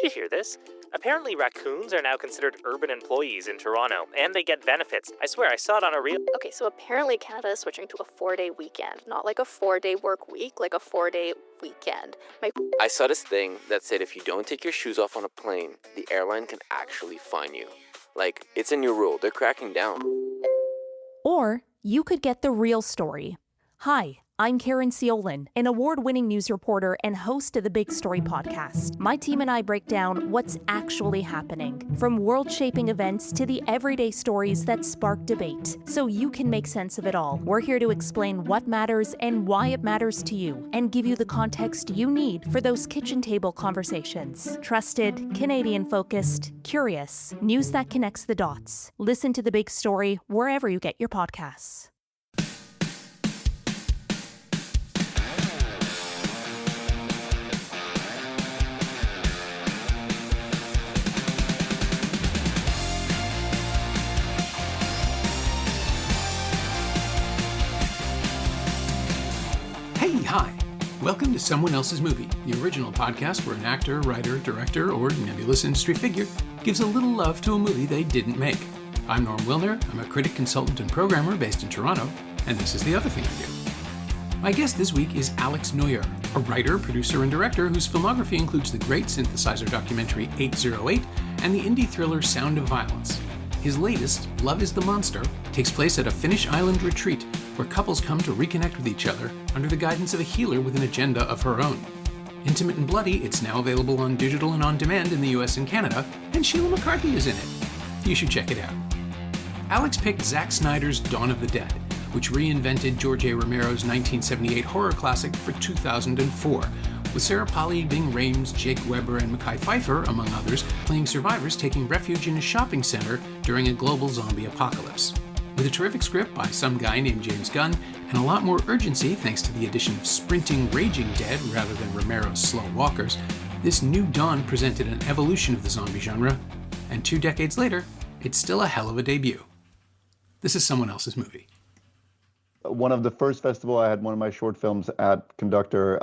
you hear this? Apparently raccoons are now considered urban employees in Toronto, and they get benefits. I swear, I saw it on a reel. Okay, so apparently Canada is switching to a 4-day weekend. Not like a 4-day work week, like a 4-day weekend. I saw this thing that said if you don't take your shoes off on a plane, the airline can actually fine you. Like, it's a new rule. They're cracking down. Or you could get the real story. Hi, I'm Karen Ciolin, an award-winning news reporter and host of the Big Story podcast. My team and I break down what's actually happening, from world-shaping events to the everyday stories that spark debate, so you can make sense of it all. We're here to explain what matters and why it matters to you, and give you the context you need for those kitchen table conversations. Trusted, Canadian-focused, curious, news that connects the dots. Listen to The Big Story wherever you get your podcasts. Hi, welcome to Someone Else's Movie, the original podcast where an actor, writer, director, or nebulous industry figure gives a little love to a movie they didn't make. I'm Norm Wilner, I'm a critic, consultant, and programmer based in Toronto, and this is The Other Thing I Do. My guest this week is Alex Noyer, a writer, producer, and director whose filmography includes the great synthesizer documentary 808 and the indie thriller Sound of Violence. His latest, Love is the Monster, takes place at a Finnish island retreat where couples come to reconnect with each other under the guidance of a healer with an agenda of her own. Intimate and bloody, it's now available on digital and on demand in the US and Canada, and Sheila McCarthy is in it. You should check it out. Alex picked Zack Snyder's Dawn of the Dead, which reinvented George A. Romero's 1978 horror classic for 2004, with Sarah Polley, Bing Rames, Jake Weber, and Mekhi Phifer, among others, playing survivors taking refuge in a shopping center during a global zombie apocalypse. With a terrific script by some guy named James Gunn, and a lot more urgency thanks to the addition of sprinting, raging dead rather than Romero's slow walkers, this new dawn presented an evolution of the zombie genre, and 2 decades later, it's still a hell of a debut. This is Someone Else's Movie. One of the first festival I had one of my short films at Conductor,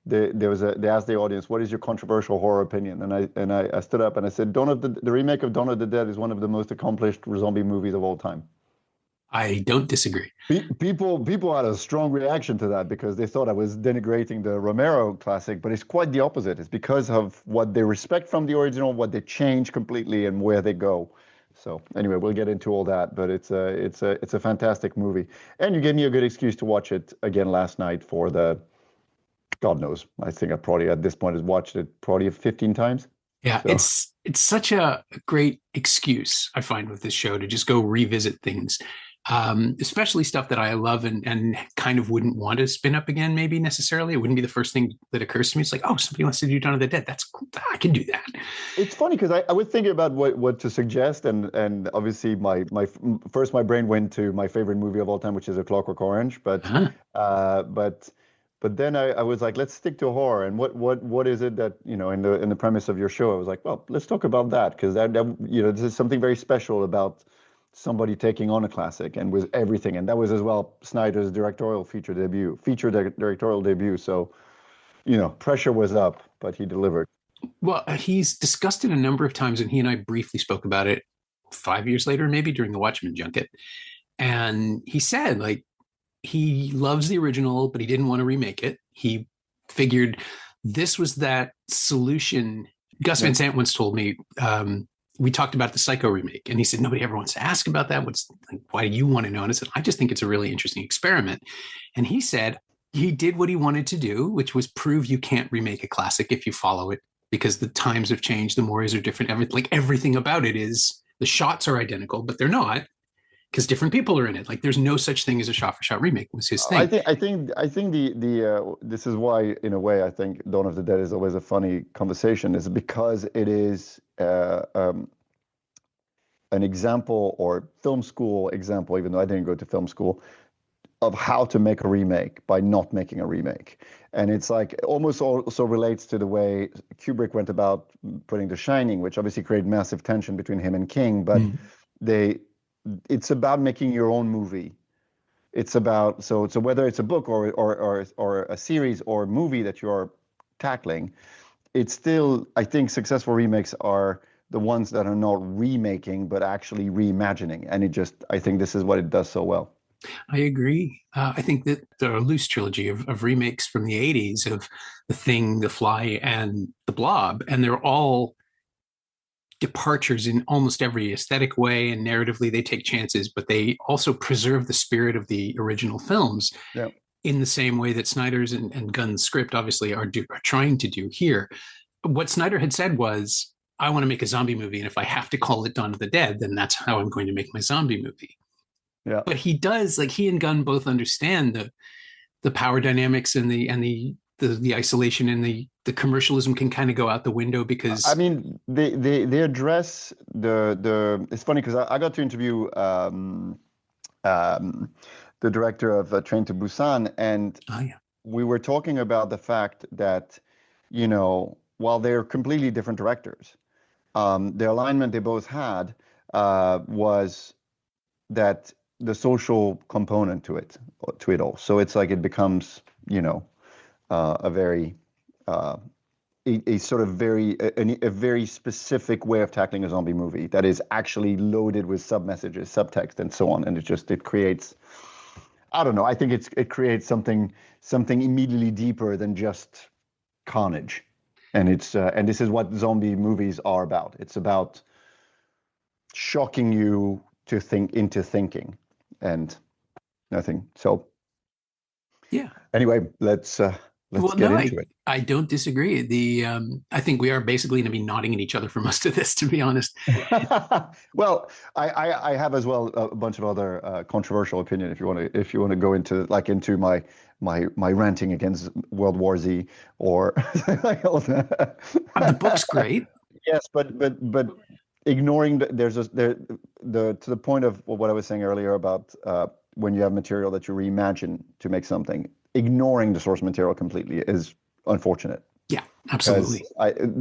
they asked the audience, what is your controversial horror opinion? And I stood up and I said, the remake of Dawn of the Dead is one of the most accomplished zombie movies of all time. I don't disagree. People had a strong reaction to that because they thought I was denigrating the Romero classic, but it's quite the opposite. It's because of what they respect from the original, what they change completely, and where they go. So anyway, we'll get into all that, but it's a fantastic movie. And you gave me a good excuse to watch it again last night for the, God knows, I think I probably at this point has watched it probably 15 times. Yeah, so. It's such a great excuse, I find, with this show to just go revisit things. Especially stuff that I love and kind of wouldn't want to spin up again, maybe necessarily. It wouldn't be the first thing that occurs to me. It's like, oh, somebody wants to do Dawn of the Dead. That's cool. I can do that. It's funny because I was thinking about what to suggest, and obviously my brain went to my favorite movie of all time, which is A Clockwork Orange. But then I was like, let's stick to horror. And what is it that, in the premise of your show? I was like, well, let's talk about that, because that this is something very special about somebody taking on a classic and with everything. And that was as well Snyder's feature directorial debut. So, pressure was up, but he delivered. Well, he's discussed it a number of times, and he and I briefly spoke about it 5 years later, maybe during the Watchmen junket. And he said, he loves the original, but he didn't want to remake it. He figured this was that solution. Gus Van Sant once told me, we talked about the Psycho remake, and he said, nobody ever wants to ask about that. Why do you want to know? And I said, I just think it's a really interesting experiment. And he said he did what he wanted to do, which was prove you can't remake a classic if you follow it, because the times have changed, the mores are different. Everything about it is, the shots are identical, but they're not, because different people are in it. There's no such thing as a shot-for-shot remake, was his thing. I think this is why, in a way, I think Dawn of the Dead is always a funny conversation, is because it is an example, or film school example, even though I didn't go to film school, of how to make a remake by not making a remake. And it's almost also relates to the way Kubrick went about putting The Shining, which obviously created massive tension between him and King, but it's about making your own movie. It's about, so whether it's a book or a series or a movie that you're tackling, it's still, I think successful remakes are the ones that are not remaking, but actually reimagining. And I think this is what it does so well. I agree. I think that the loose trilogy of remakes from the 80s of The Thing, The Fly, and The Blob, and they're all departures in almost every aesthetic way, and narratively they take chances, but they also preserve the spirit of the original films. Yeah. In the same way that Snyder's and Gunn's script obviously are trying to do here. What Snyder had said was, I want to make a zombie movie, and if I have to call it Dawn of the Dead, then that's how I'm going to make my zombie movie. Yeah. But he does, like, he and Gunn both understand the power dynamics and the isolation, and the commercialism can kind of go out the window, because I mean, they address the it's funny because I got to interview the director of Train to Busan, and we were talking about the fact that, while they're completely different directors, the alignment they both had was that the social component to it all. So it's like it becomes, a very a sort of a very specific way of tackling a zombie movie that is actually loaded with sub-messages, subtext, and so on. And it creates, I don't know, I think it creates something immediately deeper than just carnage. And and this is what zombie movies are about. It's about shocking you to think into thinking, and nothing. So yeah. Anyway, let's get into it. I don't disagree. I think we are basically going to be nodding at each other for most of this, to be honest. Well, I have as well a bunch of other controversial opinion. If you want to go into my ranting against World War Z or The book's great. Yes, but ignoring to the point of what I was saying earlier about when you have material that you reimagine to make something, ignoring the source material completely is unfortunate. Yeah, absolutely.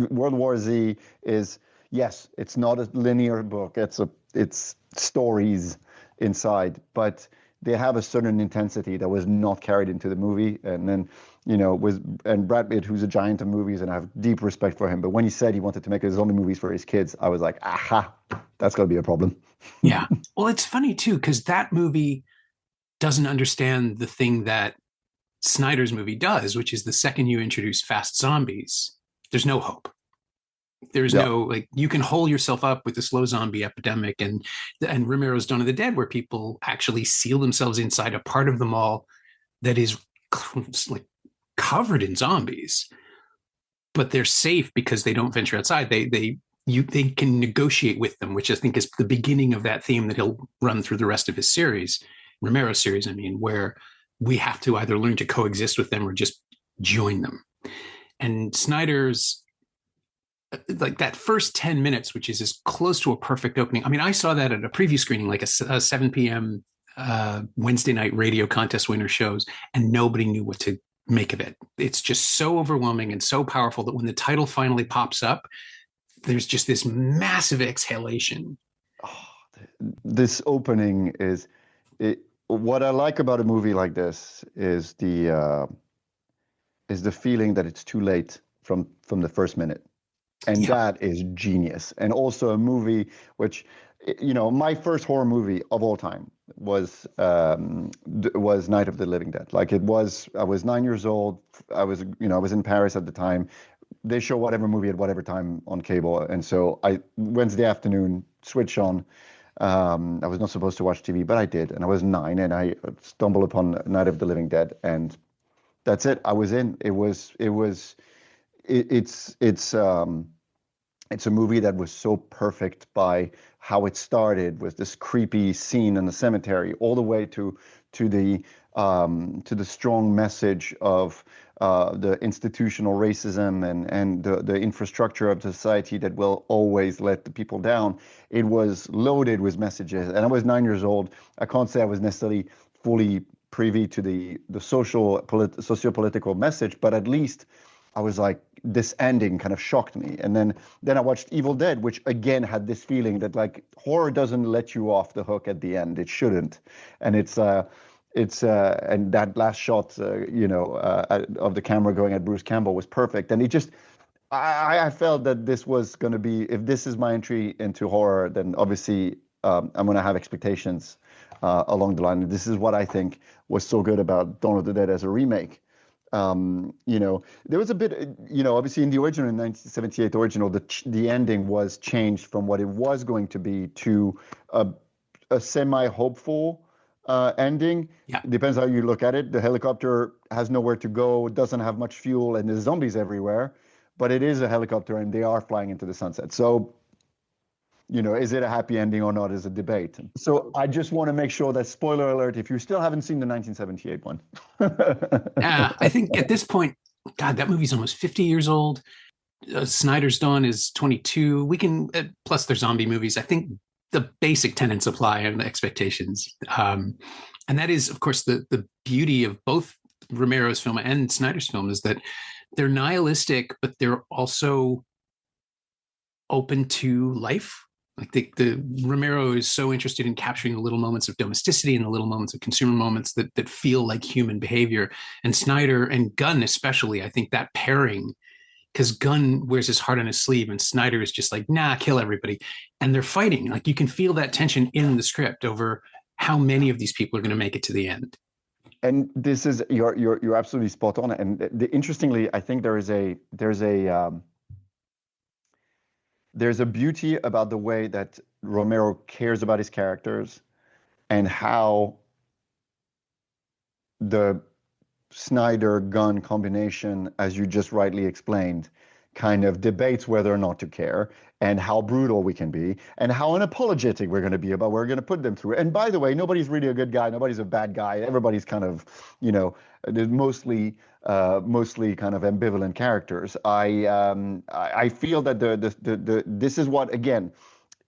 World War Z is, yes, it's not a linear book. It's stories inside, but they have a certain intensity that was not carried into the movie. And then, and Brad Pitt, who's a giant of movies, and I have deep respect for him. But when he said he wanted to make his zombie movies for his kids, I was like, aha, that's going to be a problem. Yeah. Well, it's funny too, because that movie doesn't understand the thing that Snyder's movie does, which is the second you introduce fast zombies, there's no hope. There's no, you can hole yourself up with the slow zombie epidemic and Romero's Dawn of the Dead, where people actually seal themselves inside a part of the mall that is like covered in zombies, but they're safe because they don't venture outside. They can negotiate with them, which I think is the beginning of that theme that he'll run through the rest of his series, Romero's series, where we have to either learn to coexist with them or just join them. And Snyder's, like, that first 10 minutes, which is as close to a perfect opening. I saw that at a preview screening, like a 7 p.m. Wednesday night radio contest winner shows, and nobody knew what to make of it. It's just so overwhelming and so powerful that when the title finally pops up, there's just this massive exhalation. Oh, this opening is what I like about a movie like this is the feeling that it's too late from the first minute. And that is genius. And also a movie which, my first horror movie of all time was Night of the Living Dead. I was 9 years old. I was in Paris at the time. They show whatever movie at whatever time on cable. And so Wednesday afternoon, switch on. I was not supposed to watch TV, but I did. And I was 9, and I stumbled upon Night of the Living Dead, and that's it. I was in. It's a movie that was so perfect by how it started with this creepy scene in the cemetery, all the way to the strong message of the institutional racism and the infrastructure of society that will always let the people down. It was loaded with messages, and I was 9 years old. I can't say I was necessarily fully privy to the socio-political message, but at least I was like, this ending kind of shocked me. And then I watched Evil Dead, which again had this feeling that horror doesn't let you off the hook at the end. It shouldn't. And and that last shot, of the camera going at Bruce Campbell was perfect. And I felt that this was going to be, if this is my entry into horror, then obviously I'm going to have expectations along the line. This is what I think was so good about Dawn of the Dead as a remake. There was a bit, obviously in the original, in 1978 original, the ending was changed from what it was going to be to a semi-hopeful ending. Yeah. Depends how you look at it. The helicopter has nowhere to go, doesn't have much fuel, and there's zombies everywhere. But it is a helicopter, and they are flying into the sunset. So, is it a happy ending or not is a debate. So I just want to make sure that, spoiler alert, if you still haven't seen the 1978 one. I think at this point, God, that movie's almost 50 years old. Snyder's Dawn is 22. We can, plus their zombie movies. I think the basic tenets apply and the expectations. And that is, of course, the beauty of both Romero's film and Snyder's film is that they're nihilistic, but they're also open to life. Like the Romero is so interested in capturing the little moments of domesticity and the little moments of consumer moments that feel like human behavior. And Snyder and Gunn especially, I think that pairing, because Gunn wears his heart on his sleeve and Snyder is just like, nah, kill everybody. And they're fighting. Like you can feel that tension in the script over how many of these people are going to make it to the end. And this is you're absolutely spot on. And interestingly, I think there's a beauty about the way that Romero cares about his characters and how the Snyder-Gunn combination, as you just rightly explained, kind of debates whether or not to care and how brutal we can be and how unapologetic we're going to be about what we're going to put them through. And by the way, nobody's really a good guy. Nobody's a bad guy. Everybody's kind of, mostly kind of ambivalent characters. I feel that this is what, again,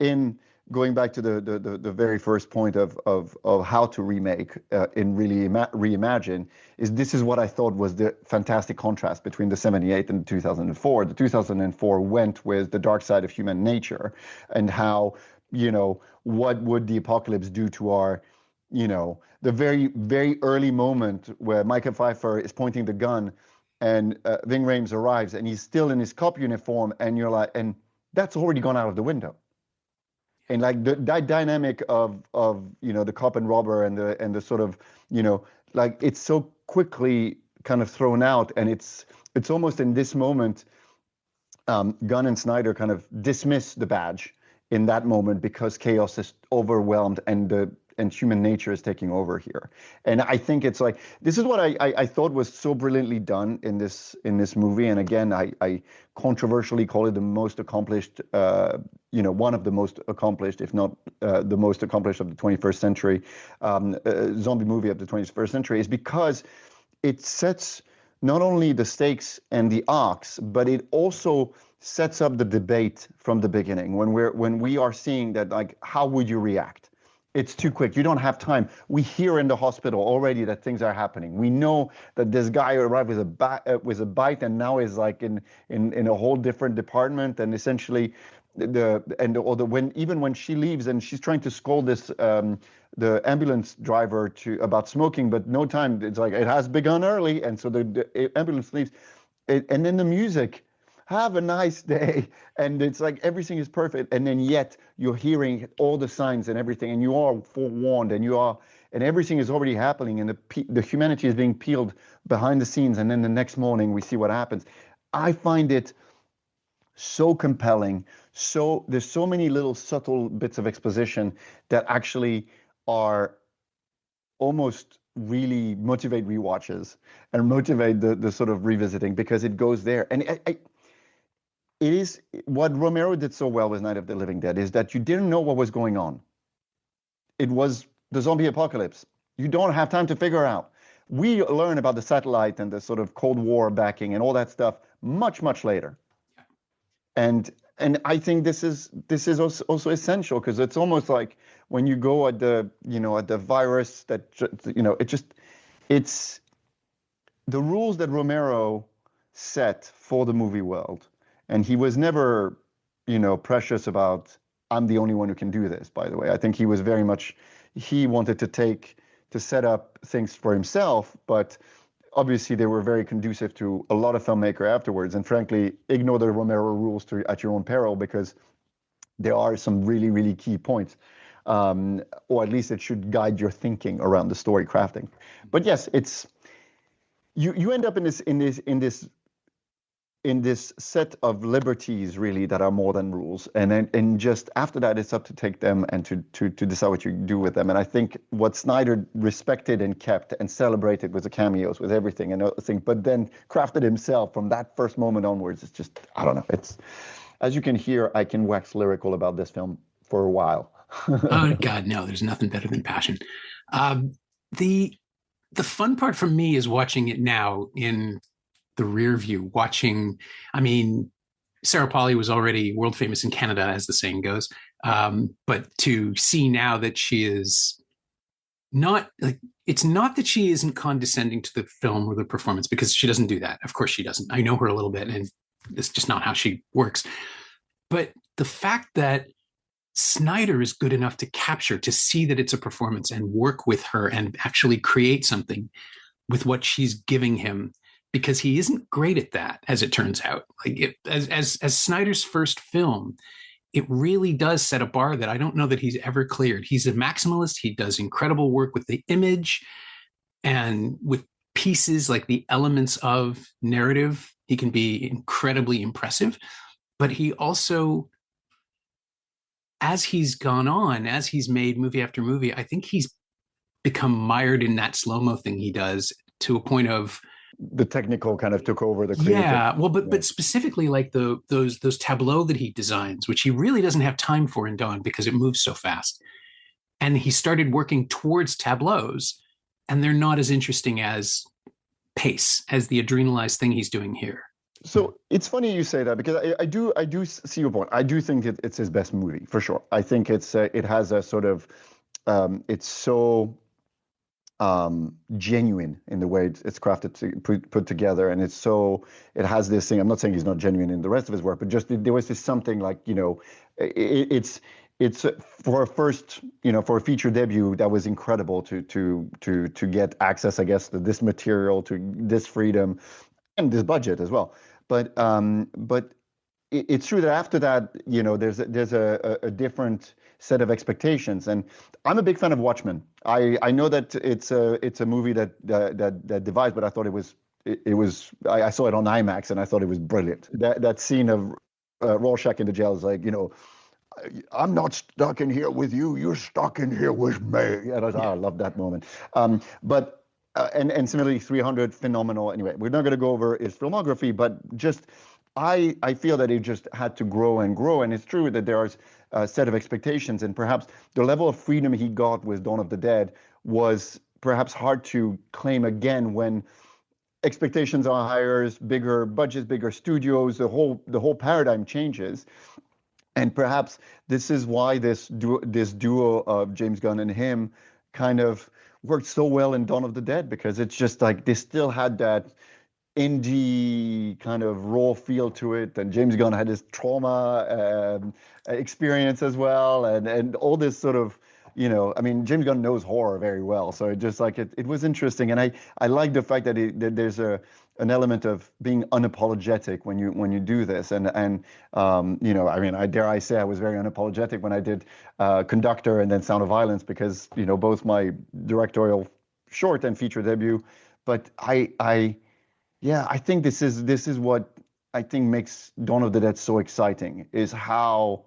in going back to the very first point of how to remake in really reimagine, is this is what I thought was the fantastic contrast between the 78 and the 2004. The 2004 went with the dark side of human nature and how, what would the apocalypse do to our, the very, very early moment where Michael Pfeiffer is pointing the gun and Ving Rhames arrives and he's still in his cop uniform and you're like, and that's already gone out of the window. And like that dynamic of the cop and robber and the sort of like it's so quickly kind of thrown out, and it's almost in this moment, Gunn and Snyder kind of dismiss the badge in that moment because chaos is overwhelmed and human nature is taking over here. And I think it's like, this is what I thought was so brilliantly done in this movie. And again, I controversially call it the most accomplished, one of the most accomplished, if not the most accomplished of the 21st century, zombie movie of the 21st century, is because it sets not only the stakes and the arcs, but it also sets up the debate from the beginning when we are seeing that, like, how would you react? It's too quick. You don't have time. We hear in the hospital already that things are happening. We know that this guy arrived with a bite and now is like in a whole different department. And essentially, when she leaves and she's trying to scold the ambulance driver about smoking, but no time. It's like it has begun early, and so the ambulance leaves, and then the music. Have a nice day. And it's like everything is perfect. And then yet you're hearing all the signs and everything, and you are forewarned, and everything is already happening, and the humanity is being peeled behind the scenes. And then the next morning we see what happens. I find it so compelling. So there's so many little subtle bits of exposition that actually are almost really motivate rewatches and motivate the sort of revisiting, because it goes there. And it is what Romero did so well with Night of the Living Dead, is that you didn't know what was going on. It was the zombie apocalypse. You don't have time to figure out. We learn about the satellite and the sort of Cold War backing and all that stuff much, much later. And I think this is also essential, because it's almost like when you go at the virus that it's the rules that Romero set for the movie world. And he was never, precious about, I'm the only one who can do this, by the way. I think he was very much, he wanted to set up things for himself, but obviously they were very conducive to a lot of filmmaker afterwards. And frankly, ignore the Romero rules at your own peril, because there are some really, really key points. Or at least it should guide your thinking around the story crafting. But yes, it's you end up in this set of liberties really that are more than rules, and just after that it's up to take them and to decide what you do with them. And I think what Snyder respected and kept and celebrated was the cameos, with everything and everything, but then crafted himself from that first moment onwards. It's just, I don't know, it's, as you can hear, I can wax lyrical about this film for a while. Oh God, no! There's nothing better than passion. The fun part for me is watching it now in the rear view. I mean, Sarah Polley was already world famous in Canada, as the saying goes. But to see now that she is not like, it's not that she isn't condescending to the film or the performance, because she doesn't do that. Of course she doesn't. I know her a little bit, and it's just not how she works. But the fact that Snyder is good enough to see that it's a performance and work with her and actually create something with what she's giving him, because he isn't great at that, as it turns out. Like as Snyder's first film, it really does set a bar that I don't know that he's ever cleared. He's a maximalist. He does incredible work with the image and with pieces like the elements of narrative. He can be incredibly impressive, but he also, as he's gone on, as he's made movie after movie, I think he's become mired in that slow-mo thing he does, to a point of the technical kind of took over the creative. Yeah, well, but specifically like those tableaux that he designs, which he really doesn't have time for in Dawn because it moves so fast. And he started working towards tableaus, and they're not as interesting as pace, as the adrenalized thing he's doing here. So it's funny you say that, because I do see your point. I do think it's his best movie for sure. I think it has a sort of it's so genuine in the way it's crafted, put together, and it has this thing. I'm not saying he's not genuine in the rest of his work, but just there was this something like, it's for a first, for a feature debut, that was incredible to get access, I guess, to this material, to this freedom, and this budget as well. But it's true that after that, there's a different set of expectations. And I'm a big fan of Watchmen. I know that it's a movie that divides, but I thought it was I saw it on IMAX and I thought it was brilliant. That scene of Rorschach in the jail is like, I'm not stuck in here with you. You're stuck in here with me. And I love that moment. And similarly, 300, phenomenal. Anyway, we're not going to go over his filmography, but just I feel that it just had to grow and grow. And it's true that there are a set of expectations, and perhaps the level of freedom he got with Dawn of the Dead was perhaps hard to claim again when expectations are higher, bigger budgets, bigger studios, the whole paradigm changes. And perhaps this is why this duo of James Gunn and him kind of worked so well in Dawn of the Dead, because it's just like they still had that indie kind of raw feel to it, and James Gunn had his trauma experience as well, and all this sort of, I mean, James Gunn knows horror very well, so it just like it was interesting, and I like the fact that there's an element of being unapologetic when you do this, and I mean, I dare I say I was very unapologetic when I did Conductor and then Sound of Violence, because both my directorial short and feature debut, but I think this is what I think makes Dawn of the Dead so exciting, is how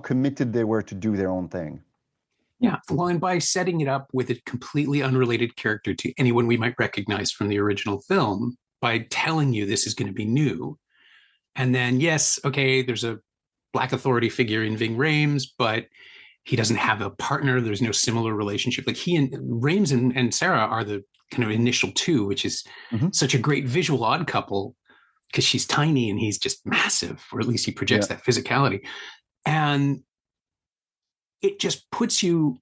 committed they were to do their own thing. Yeah, well, and by setting it up with a completely unrelated character to anyone we might recognize from the original film, by telling you this is going to be new, and then yes, okay, there's a Black Authority figure in Ving Rhames, but he doesn't have a partner. There's no similar relationship. Like he and Rhames and Sarah are the kind of initial two, which is such a great visual odd couple, because she's tiny and he's just massive, or at least he projects that physicality. And it just puts you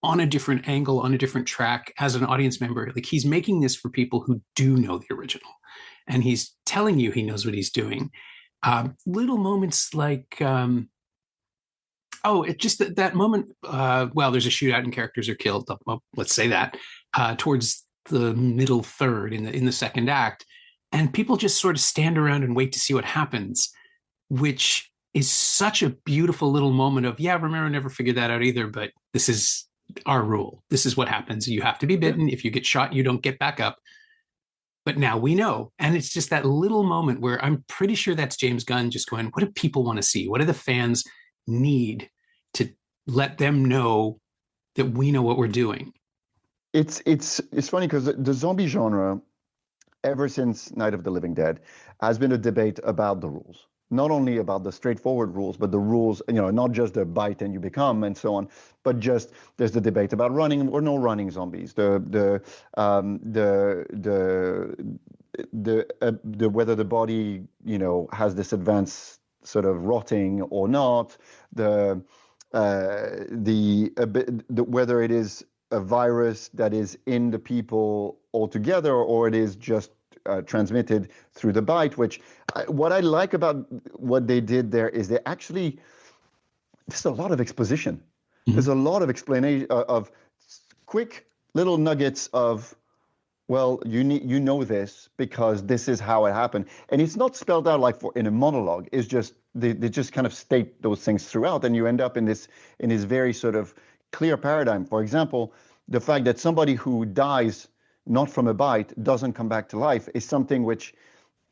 on a different angle, on a different track as an audience member. Like he's making this for people who do know the original, and he's telling you he knows what he's doing. Little moments like, it's just that moment, well, there's a shootout and characters are killed. Well, let's say that, towards the middle third in the second act, and people just sort of stand around and wait to see what happens, which is such a beautiful little moment of, yeah, Romero never figured that out either, but this is our rule. This is what happens. You have to be bitten. If you get shot, you don't get back up. But now we know. And it's just that little moment where I'm pretty sure that's James Gunn just going, what do people want to see? What do the fans need to let them know that we know what we're doing? It's funny because the zombie genre, ever since Night of the Living Dead, has been a debate about the rules. Not only about the straightforward rules, but the rules, not just the bite and you become and so on, but just there's the debate about running or no running zombies, the whether the body, has this advanced sort of rotting or not, whether it is a virus that is in the people altogether or it is just transmitted through the bite, which what I like about what they did there is there's a lot of exposition. Mm-hmm. There's a lot of explanation of quick little nuggets of, well, you know this because this is how it happened. And it's not spelled out like in a monologue. It's just, they just kind of state those things throughout, and you end up in this very sort of clear paradigm. For example, the fact that somebody who dies not from a bite doesn't come back to life is something which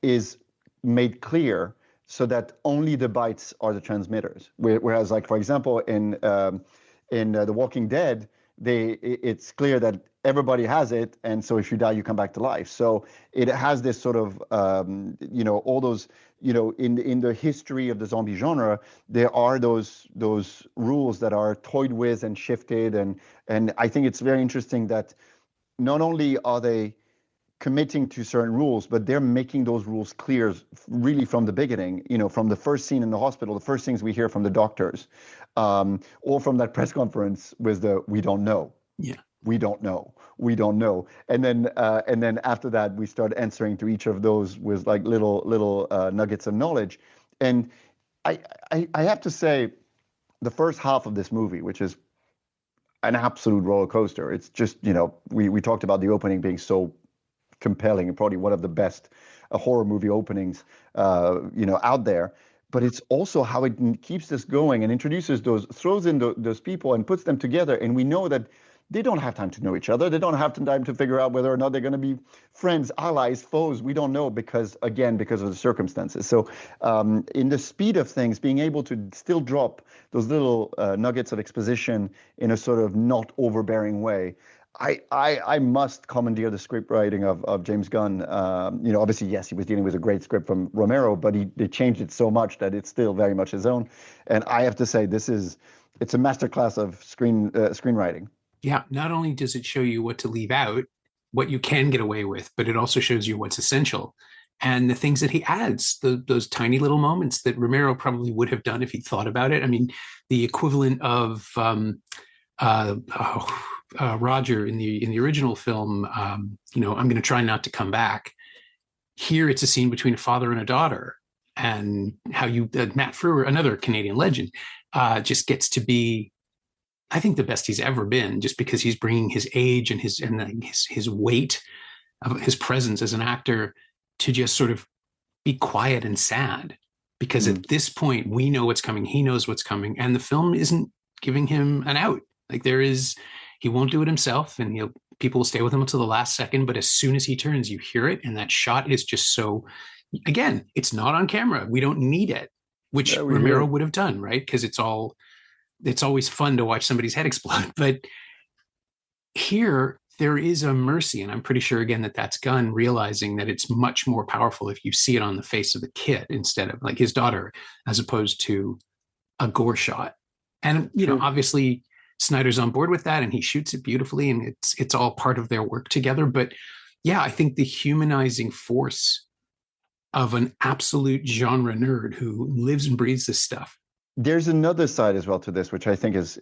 is made clear so that only the bites are the transmitters. Whereas, like, for example, in The Walking Dead, it's clear that everybody has it, and so if you die, you come back to life. So it has this sort of, all those, in the history of the zombie genre, there are those rules that are toyed with and shifted, and I think it's very interesting that not only are they committing to certain rules, but they're making those rules clear really from the beginning, from the first scene in the hospital, the first things we hear from the doctors, or from that press conference with we don't know. Yeah. We don't know. And then after that, we start answering to each of those with like little nuggets of knowledge. And I have to say, the first half of this movie, which is an absolute roller coaster. It's just, we talked about the opening being so compelling and probably one of the best horror movie openings, out there. But it's also how it keeps this going and introduces throws in those people and puts them together. And we know that they don't have time to know each other. They don't have time to figure out whether or not they're going to be friends, allies, foes. We don't know because of the circumstances. So in the speed of things, being able to still drop those little nuggets of exposition in a sort of not overbearing way, I must commandeer the script writing of James Gunn. Obviously, yes, he was dealing with a great script from Romero, but they changed it so much that it's still very much his own. And I have to say, it's a masterclass of screenwriting. Yeah, not only does it show you what to leave out, what you can get away with, but it also shows you what's essential and the things that he adds, those tiny little moments that Romero probably would have done if he'd thought about it. I mean, the equivalent of Roger in the original film, I'm going to try not to come back. Here, it's a scene between a father and a daughter, and how Matt Frewer, another Canadian legend, just gets to be, I think, the best he's ever been, just because he's bringing his age and his weight of his presence as an actor to just sort of be quiet and sad. Because at this point, we know what's coming. He knows what's coming, and the film isn't giving him an out. Like he won't do it himself, and people will stay with him until the last second. But as soon as he turns, you hear it, and that shot is just so. Again, it's not on camera. We don't need it, which Romero would have done, right? Because it's always fun to watch somebody's head explode. But here, there is a mercy. And I'm pretty sure, again, that's Gunn realizing that it's much more powerful if you see it on the face of the kid instead of like his daughter, as opposed to a gore shot. And, obviously Snyder's on board with that and he shoots it beautifully and it's all part of their work together. But yeah, I think the humanizing force of an absolute genre nerd who lives and breathes this stuff. There's another side as well to this, which I think is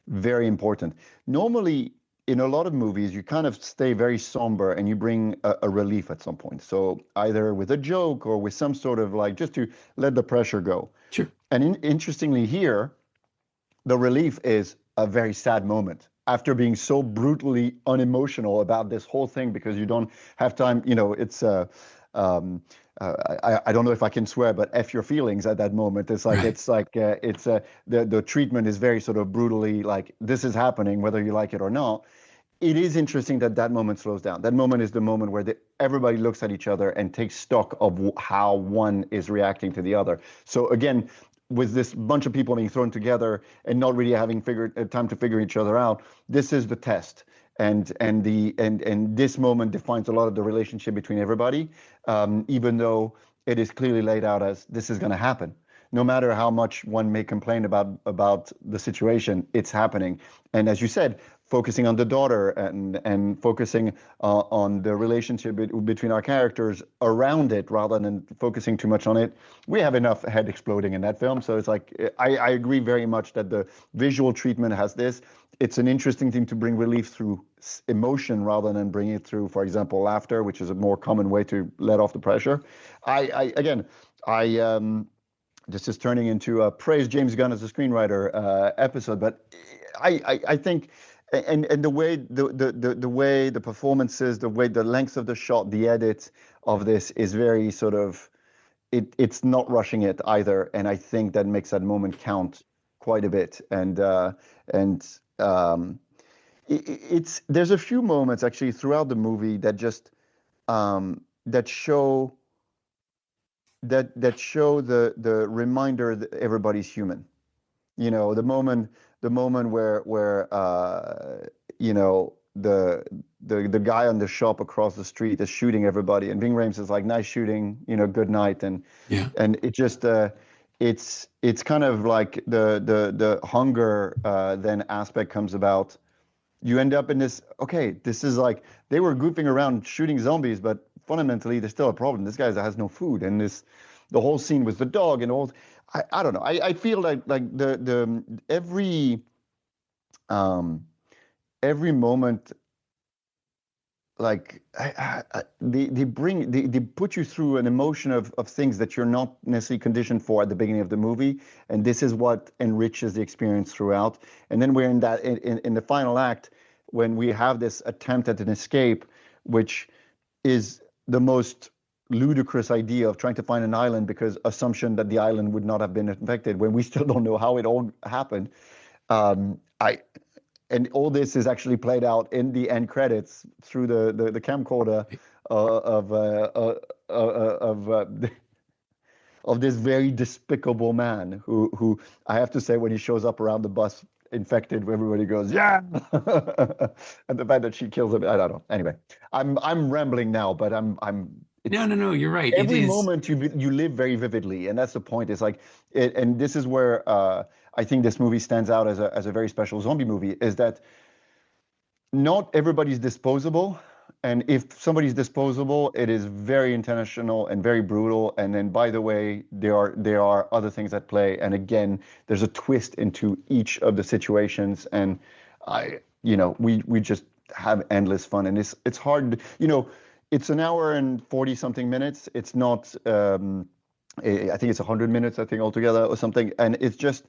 very important. Normally, in a lot of movies, you kind of stay very somber and you bring a relief at some point. So either with a joke or with some sort of like just to let the pressure go. Sure. And interestingly here, the relief is a very sad moment after being so brutally unemotional about this whole thing because you don't have time. It's I don't know if I can swear, but F your feelings at that moment. It's like the treatment is very sort of brutally like this is happening whether you like it or not. It is interesting that moment slows down. That moment is the moment where everybody looks at each other and takes stock of how one is reacting to the other. So again, with this bunch of people being thrown together and not really having time to figure each other out, this is the test. And this moment defines a lot of the relationship between everybody, even though it is clearly laid out as this is going to happen. No matter how much one may complain about the situation, it's happening. And as you said, focusing on the daughter and focusing on the relationship between our characters around it rather than focusing too much on it. We have enough head exploding in that film. So it's like, I agree very much that the visual treatment has this. It's an interesting thing to bring relief through emotion rather than bring it through, for example, laughter, which is a more common way to let off the pressure. This is turning into a praise James Gunn as a screenwriter episode, but I think, and the way the performances, the way the length of the shot, the edit of this is very sort of, it's not rushing it either, and I think that makes that moment count quite a bit. There's a few moments actually throughout the movie that just that show the reminder that everybody's human. The moment where the guy on the shop across the street is shooting everybody, and Ving Rhames is like, nice shooting, good night, and it just it's kind of like the hunger then aspect comes about. You end up in this, okay, this is like they were goofing around shooting zombies, but fundamentally there's still a problem. This guy has no food, and the whole scene with the dog and all. I don't know. I feel like the every moment, like they put you through an emotion of things that you're not necessarily conditioned for at the beginning of the movie, and this is what enriches the experience throughout. And then we're in the final act when we have this attempt at an escape, which is the most ludicrous idea of trying to find an island because assumption that the island would not have been infected when we still don't know how it all happened. And all this is actually played out in the end credits through the camcorder of this very despicable man who I have to say, when he shows up around the bus infected, everybody goes, yeah. And the fact that she kills him, I don't know. Anyway, I'm rambling now, but No, you're right. Every moment you live very vividly, and that's the point. It's like, and this is where I think this movie stands out as a very special zombie movie, is that not everybody's disposable, and if somebody's disposable, it is very intentional and very brutal. And then, by the way, there are other things at play, and again, there's a twist into each of the situations, and we just have endless fun, and it's hard, It's an hour and 40 something minutes. It's not, I think it's 100 minutes, I think, altogether or something. And it just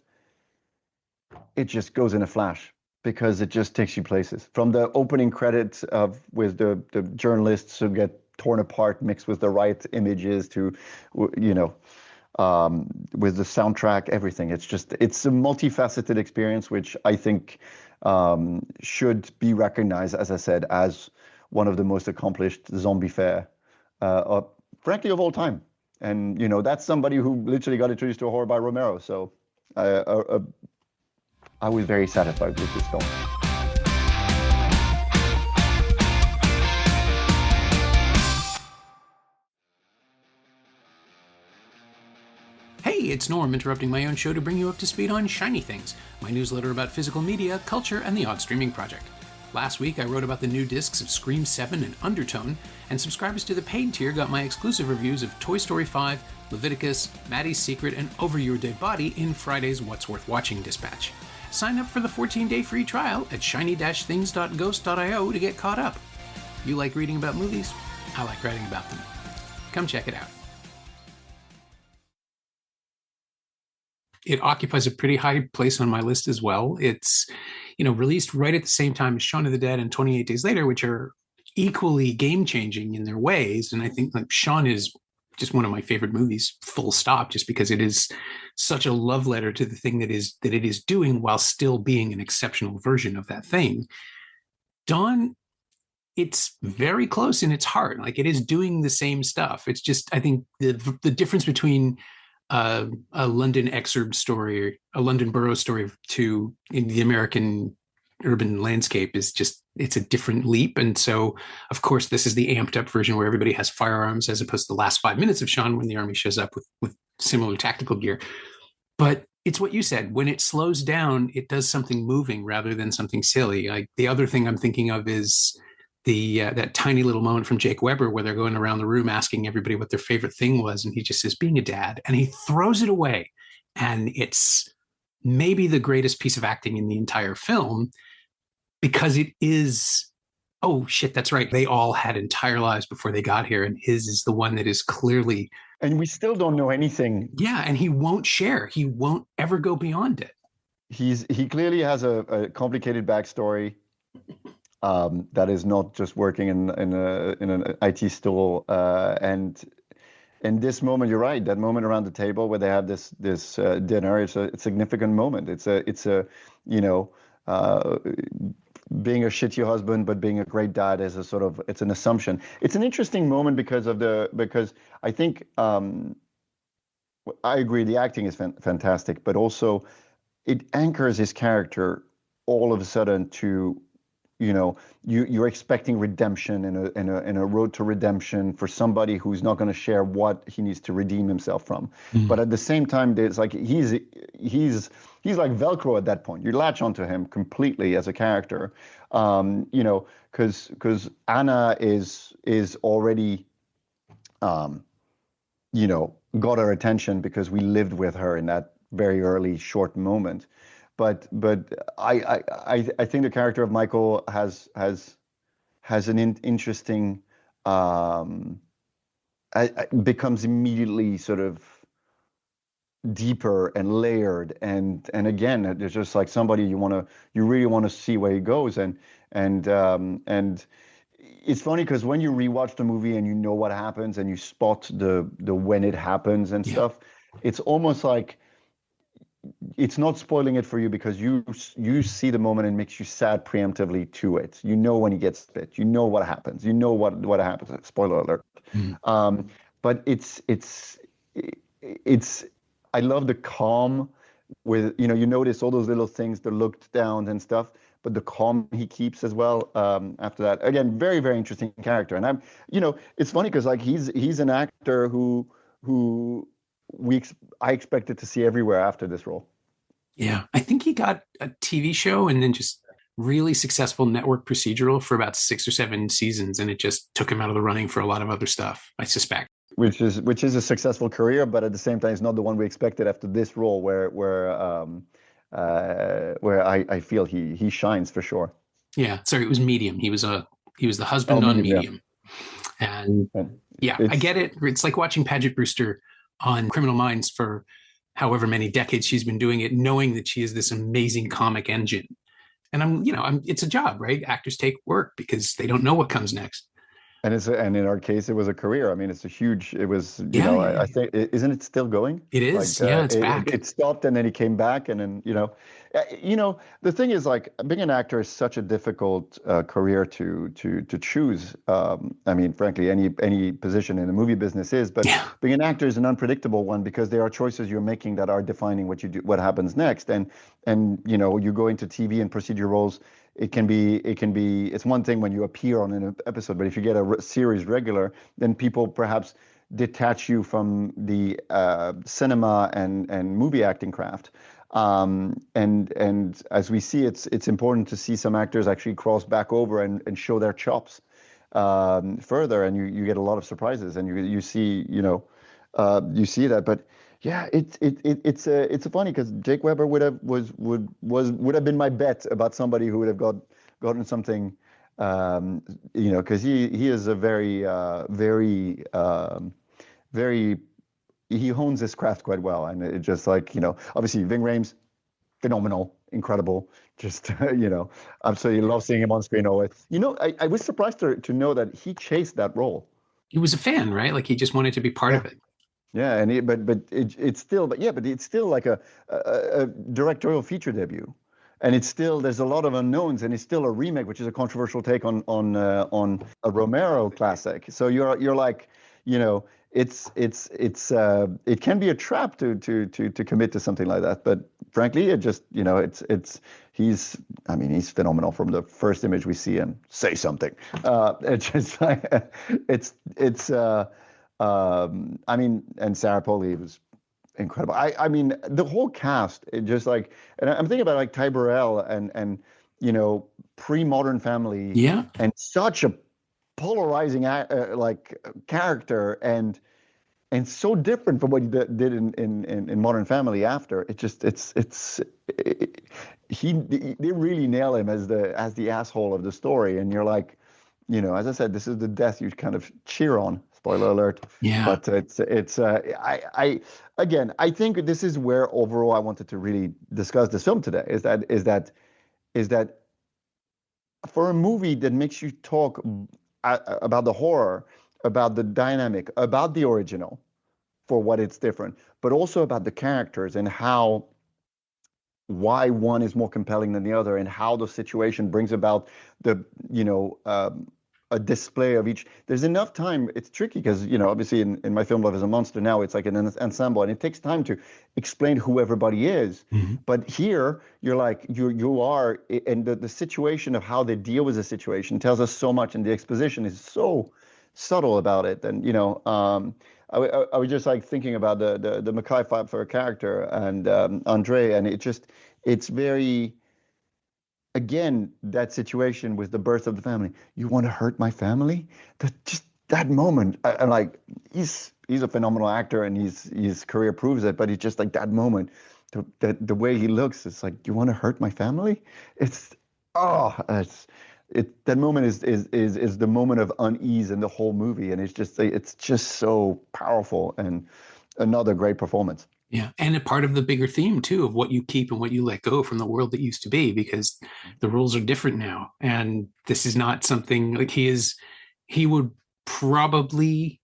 goes in a flash because it just takes you places. From the opening credits with the journalists who get torn apart, mixed with the right images to, with the soundtrack, everything. It's a multifaceted experience, which I think should be recognized, as I said, as one of the most accomplished zombie fare, frankly, of all time. And, that's somebody who literally got introduced to horror by Romero. So I was very satisfied with this film. Hey, it's Norm, interrupting my own show to bring you up to speed on Shiny Things, my newsletter about physical media, culture, and the odd streaming project. Last week, I wrote about the new discs of Scream 7 and Undertone, and subscribers to the paid tier got my exclusive reviews of Toy Story 5, Leviticus, Maddie's Secret, and Over Your Dead Body in Friday's What's Worth Watching dispatch. Sign up for the 14-day free trial at shiny-things.ghost.io to get caught up. You like reading about movies? I like writing about them. Come check it out. It occupies a pretty high place on my list as well. It's released right at the same time as Shaun of the Dead and 28 Days Later, which are equally game-changing in their ways. And I think like Shaun is just one of my favorite movies, full stop, just because it is such a love letter to the thing that it is doing while still being an exceptional version of that thing. Dawn, it's very close in its heart. Like it is doing the same stuff. It's just, I think the difference between a London exurb story, a London borough story to in the American urban landscape is just, it's a different leap. And so, of course, this is the amped up version where everybody has firearms as opposed to the last 5 minutes of Shaun when the army shows up with similar tactical gear. But it's what you said. When it slows down, it does something moving rather than something silly. Like the other thing I'm thinking of is that tiny little moment from Jake Weber where they're going around the room asking everybody what their favorite thing was, and he just says being a dad, and he throws it away, and it's maybe the greatest piece of acting in the entire film because it is, oh shit, that's right, they all had entire lives before they got here, and his is the one that is clearly, and we still don't know anything. Yeah, and he won't share, he won't ever go beyond it. He clearly has a complicated backstory. That is not just working in an IT store. And in this moment, you're right. That moment around the table where they have this dinner, it's a significant moment. It's a being a shitty husband, but being a great dad is a sort of, it's an assumption. It's an interesting moment because I think I agree the acting is fantastic, but also it anchors his character all of a sudden to, you're expecting redemption in a road to redemption for somebody who's not going to share what he needs to redeem himself from. Mm-hmm. But at the same time, there's like he's like Velcro at that point. You latch onto him completely as a character, because Anna is already, got our attention because we lived with her in that very early short moment. But I think the character of Michael has an interesting becomes immediately sort of deeper and layered, and again there's just like somebody you really want to see where he goes, and it's funny because when you rewatch the movie and you know what happens and you spot the when it happens and stuff, it's almost like it's not spoiling it for you because you see the moment and makes you sad preemptively to it. You know when he gets bit. You know what happens. You know what happens. Spoiler alert. Mm. But it's. I love the calm with you notice all those little things, the looked down and stuff, but the calm he keeps as well. After that, again, very very interesting character, and it's funny because like he's an actor who I expected to see everywhere after this role. Yeah, I think he got a TV show and then just really successful network procedural for about 6 or 7 seasons, and it just took him out of the running for a lot of other stuff, I suspect. Which is a successful career, but at the same time, it's not the one we expected after this role, where I feel he shines for sure. Yeah, sorry, it was Medium. He was the husband on Medium. Yeah. And I get it. It's like watching Paget Brewster on Criminal Minds for however many decades she's been doing it, knowing that she is this amazing comic engine. And it's a job, right? Actors take work because they don't know what comes next. And in our case, it was a career. I mean, I think, isn't it still going? It is. It's back. It stopped and then he came back, and then the thing is, like, being an actor is such a difficult career to choose. I mean, frankly, any position in the movie business is, but being an actor is an unpredictable one because there are choices you're making that are defining what you do, what happens next, and you go into TV and procedure roles. It can be. It's one thing when you appear on an episode, but if you get a series regular, then people perhaps detach you from the cinema and movie acting craft. And as we see, it's important to see some actors actually cross back over and show their chops further, and you get a lot of surprises, and you see you see that, but. Yeah, it's funny because Jake Weber would have been my bet about somebody who would have gotten something, because he is a very he hones his craft quite well, and it just like obviously Ving Rhames, phenomenal, incredible. Just absolutely love seeing him on screen always. I was surprised to know that he chased that role. He was a fan, right? Like he just wanted to be part of it. Yeah, and it's still like a directorial feature debut, and there's a lot of unknowns, and it's still a remake, which is a controversial take on a Romero classic. So you're like, it can be a trap to commit to something like that. But frankly, it just he's phenomenal from the first image we see him say something. It's just like and Sarah Polley was incredible. The whole cast, it just like, and I'm thinking about like Ty Burrell and pre-Modern Family, and such a polarizing character and so different from what he did in Modern Family after. They really nail him as the asshole of the story, and you're like, as I said, this is the death you kind of cheer on. Spoiler alert. Yeah. But I think this is where overall I wanted to really discuss this film today. Is that for a movie that makes you talk about the horror, about the dynamic, about the original, for what it's different, but also about the characters and why one is more compelling than the other, and how the situation brings about a display of each. There's enough time. It's tricky because obviously in my film Love is a Monster now it's like an ensemble, and it takes time to explain who everybody is. Mm-hmm. But here you're like you are, and the situation of how they deal with the situation tells us so much, and the exposition is so subtle about it. And I was just like thinking about the Mackay Pfeiffer character and Andre, and it's very. Again, that situation with the birth of the family. You want to hurt my family? That moment. I'm like, he's a phenomenal actor, and his career proves it. But it's just like that moment, the way he looks. It's like, you want to hurt my family? That moment is the moment of unease in the whole movie, and it's just so powerful, and another great performance. Yeah, and a part of the bigger theme too of what you keep and what you let go from the world that used to be, because the rules are different now, and this is not something like he would probably,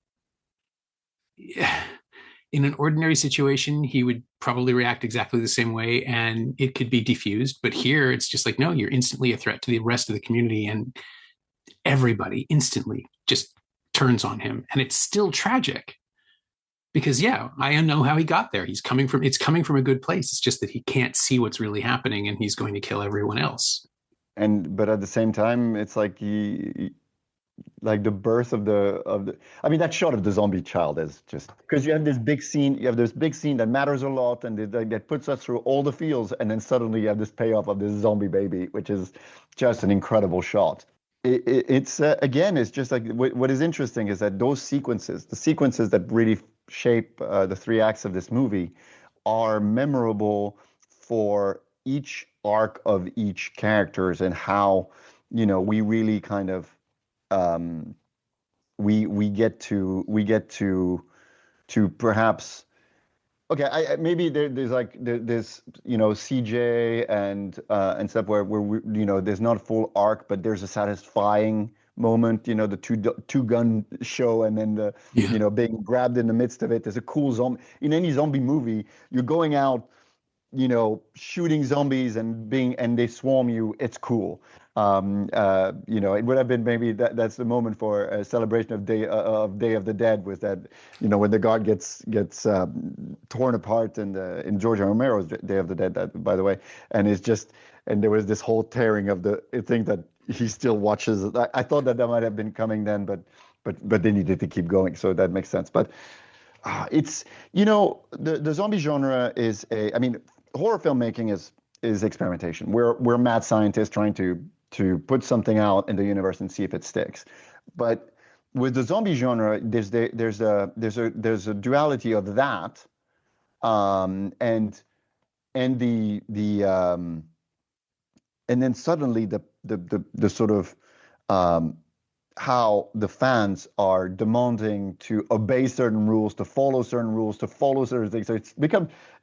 in an ordinary situation, he would probably react exactly the same way, and it could be diffused. But here, it's just like, no, you're instantly a threat to the rest of the community, and everybody instantly just turns on him, and it's still tragic. Because I know how he got there. It's coming from a good place. It's just that he can't see what's really happening, and he's going to kill everyone else. But at the same time, it's like like the birth of the. I mean, that shot of the zombie child is just because you have this big scene. You have this big scene that matters a lot, and that puts us through all the feels, and then suddenly you have this payoff of this zombie baby, which is just an incredible shot. It's again, it's just like what is interesting is that the sequences that really shape the three acts of this movie are memorable for each arc of each characters, and how we really kind of we get to perhaps maybe there's CJ and stuff where there's not a full arc, but there's a satisfying moment, the two gun show, and then being grabbed in the midst of it. There's a cool zombie. In any zombie movie, you're going out, shooting zombies and they swarm you. It's cool. It would have been maybe that's the moment for a celebration of Day of the Dead, was that when the guard gets torn apart in George Romero's Day of the Dead, by the way, and there was this whole tearing of the thing that he still watches. I thought that might have been coming then, but they needed to keep going, so that makes sense. But it's the zombie genre is horror filmmaking is experimentation. We're mad scientists trying to put something out in the universe and see if it sticks. But with the zombie genre, there's a duality of that, and then suddenly the sort of how the fans are demanding to obey certain rules, to follow certain rules, to follow certain things. So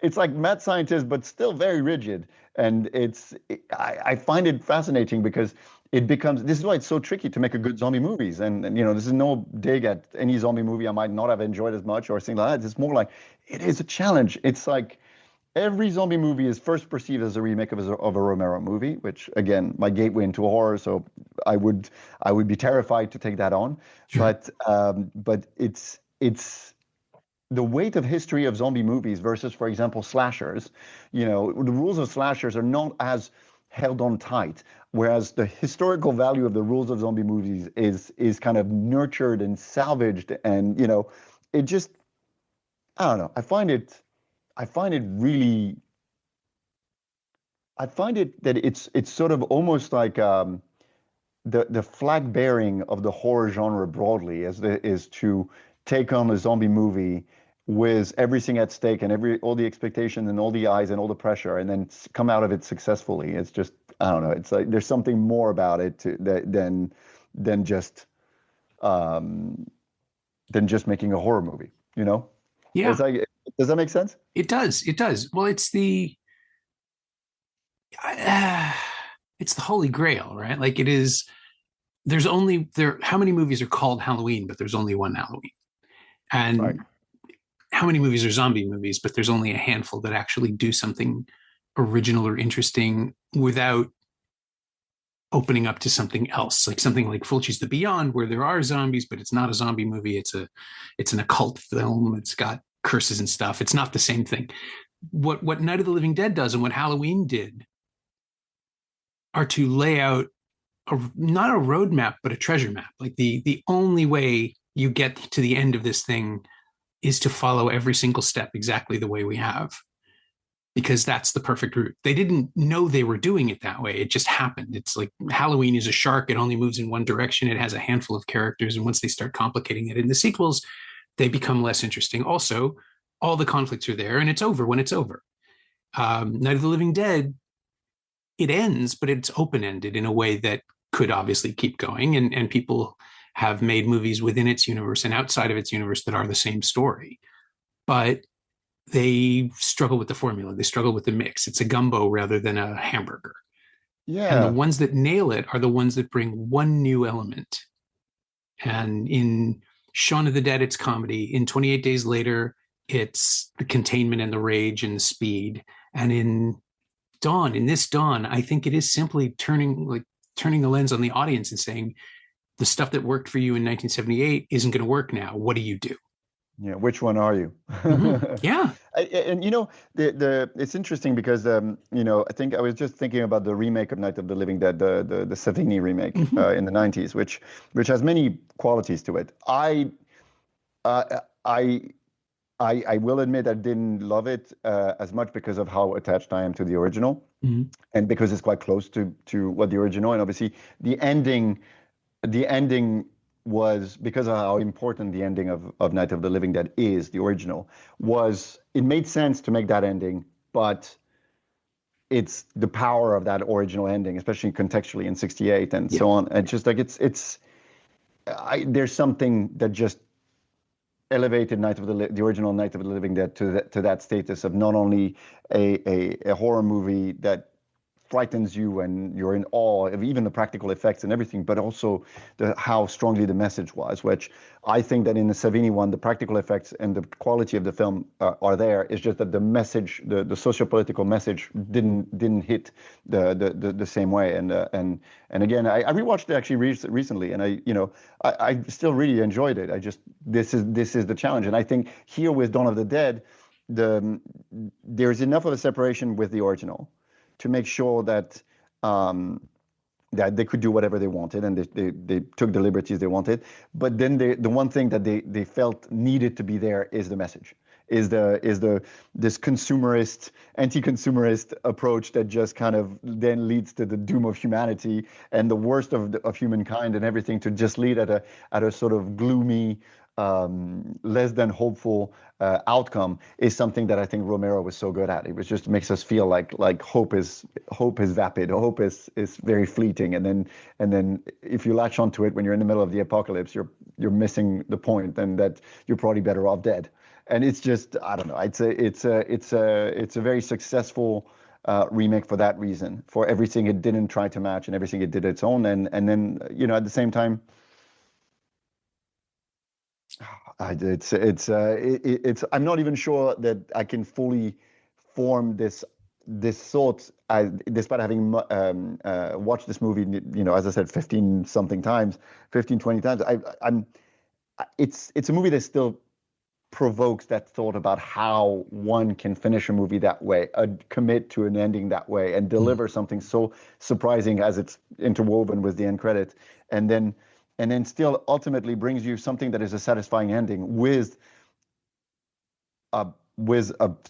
it's like mad scientist, but still very rigid. And I find it fascinating because this is why it's so tricky to make a good zombie movies. And this is no dig at any zombie movie I might not have enjoyed as much or something like that. It's more like, it is a challenge. It's like, every zombie movie is first perceived as a remake of a Romero movie, which again, my gateway into horror. So I would be terrified to take that on. Sure. But it's the weight of history of zombie movies versus, for example, slashers. The rules of slashers are not as held on tight, whereas the historical value of the rules of zombie movies is kind of nurtured and salvaged, and it just, I don't know. I find it really. I find it that it's sort of almost like the flag bearing of the horror genre broadly is to take on a zombie movie with everything at stake and all the expectation and all the eyes and all the pressure, and then come out of it successfully. It's just, I don't know. It's like there's something more about it than just making a horror movie. Yeah, It's like, does that make sense? it does. It does. Well, uh, it's the holy grail, right? Like it is. There's only there. How many movies are called Halloween, but there's only one Halloween, and Right. how many movies are zombie movies, but there's only a handful that actually do something original or interesting without opening up to something else, like something like Fulci's The Beyond, where there are zombies, but it's not a zombie movie. It's an occult film. It's got curses and stuff. It's not the same thing. What Night of the Living Dead does and what Halloween did are to lay out not a roadmap, but a treasure map. Like the only way you get to the end of this thing is to follow every single step exactly the way we have, because that's the perfect route. They didn't know they were doing it that way. It just happened. It's like Halloween is a shark. It only moves in one direction. It has a handful of characters. And once they start complicating it in the sequels, they become less interesting. Also, all the conflicts are there and it's over when it's over. Night of the Living Dead, it ends, but it's open-ended in a way that could obviously keep going. And people have made movies within its universe and outside of its universe that are the same story. But they struggle with the formula. They struggle with the mix. It's a gumbo rather than a hamburger. And the Yeah. ones that nail it are the ones that bring one new element. And in Shaun of the Dead, it's comedy. In 28 Days Later, it's the containment and the rage and the speed. And in this Dawn, I think it is simply turning the lens on the audience and saying, the stuff that worked for you in 1978 isn't going to work now. What do you do? Yeah, which one are you? Mm-hmm. Yeah. And it's interesting because I think I was just thinking about the remake of Night of the Living Dead, the Savini remake in the 90s, which has many qualities to it. Uh, I I will admit I didn't love it as much because of how attached I am to the original, and because it's quite close to what the original. And obviously, the ending was, because of how important the ending of Night of the Living Dead is, the original it made sense to make that ending, but it's the power of that original ending, especially contextually in '68 and so on. And just like there's something that just elevated the original Night of the Living Dead to that status of not only a horror movie that frightens you and you're in awe of even the practical effects and everything, but also how strongly the message was, which I think that in the Savini one, the practical effects and the quality of the film are there. It's just that the message, the socio-political message didn't hit the same way. And again, I rewatched it actually recently, and I still really enjoyed it. This is the challenge. And I think here with Dawn of the Dead, there's enough of a separation with the original to make sure that that they could do whatever they wanted, and they took the liberties they wanted. But then the one thing that they felt needed to be there is the message, is this consumerist, anti-consumerist approach that just kind of then leads to the doom of humanity and the worst of humankind and everything, to just lead at a sort of gloomy, less than hopeful outcome is something that I think Romero was so good at. It was just makes us feel like hope is vapid, hope is very fleeting, and then if you latch onto it when you're in the middle of the apocalypse, you're missing the point, and that you're probably better off dead. And it's just, I don't know. It's a very successful remake for that reason, for everything it didn't try to match and everything it did its own, and then at the same time. It's. I'm not even sure that I can fully form this thought, despite having watched this movie, as I said, 15 something times, 15, 20 times. It's a movie that still provokes that thought about how one can finish a movie that way, commit to an ending that way, and deliver something so surprising as it's interwoven with the end credit, and then still ultimately brings you something that is a satisfying ending with a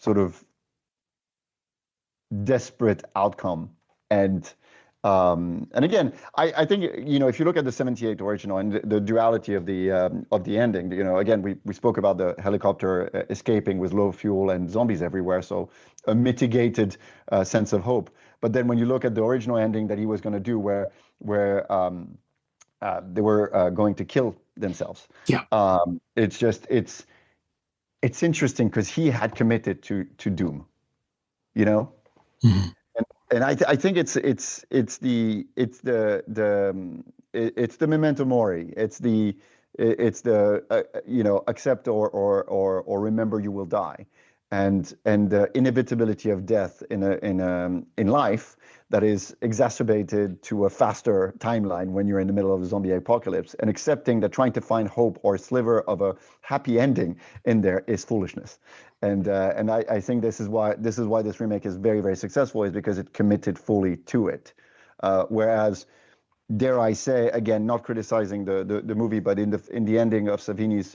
sort of desperate outcome. And again, I think if you look at the '78 original and the duality of the ending, again we spoke about the helicopter escaping with low fuel and zombies everywhere, so a mitigated sense of hope. But then when you look at the original ending that he was going to do, where they were going to kill themselves. Yeah. It's interesting because he had committed to doom, Mm-hmm. And I think it's the memento mori. It's the accept or remember you will die, and the inevitability of death in life that is exacerbated to a faster timeline when you're in the middle of a zombie apocalypse, and accepting that trying to find hope or a sliver of a happy ending in there is foolishness. And I think this is why this remake is very, very successful, is because it committed fully to it. Whereas, dare I say, again, not criticizing the movie, but in the ending of Savini's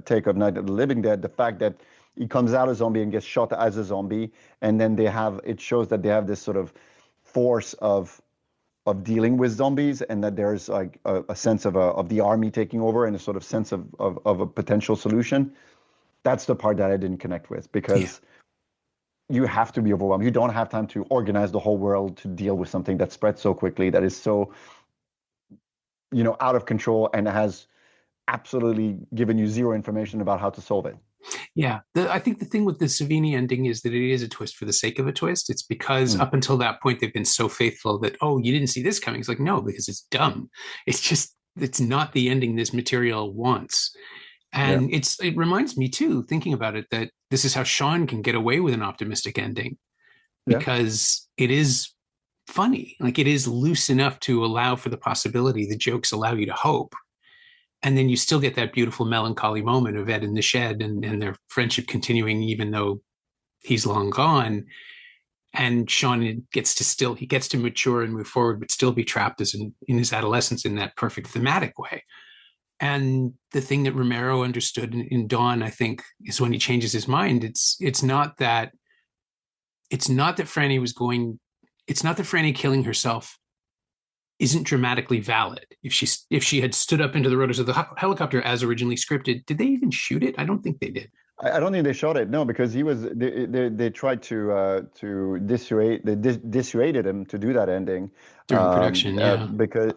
take of Night of the Living Dead, the fact that he comes out a zombie and gets shot as a zombie, and then it shows that they have this sort of force of dealing with zombies, and that there's like a sense of the army taking over, and a sort of sense of a potential solution. That's the part that I didn't connect with, because you have to be overwhelmed. You don't have time to organize the whole world to deal with something that spreads so quickly, that is so out of control, and has absolutely given you zero information about how to solve it. Yeah, I think the thing with the Savini ending is that it is a twist for the sake of a twist. It's because up until that point, they've been so faithful that, you didn't see this coming. It's like, no, because it's dumb. It's not the ending this material wants. And it reminds me too, thinking about it, that this is how Sean can get away with an optimistic ending, because it is funny. Like, it is loose enough to allow for the possibility. The jokes allow you to hope. And then you still get that beautiful melancholy moment of Ed in the shed and their friendship continuing, even though he's long gone. And Sean gets to mature and move forward, but still be trapped in his adolescence in that perfect thematic way. And the thing that Romero understood in Dawn, I think, is when he changes his mind. It's not that Franny killing herself isn't dramatically valid. If she had stood up into the rotors of the helicopter as originally scripted, did they even shoot it? I don't think they did. I don't think they shot it. No, because they tried to dissuaded him to do that ending during production. Because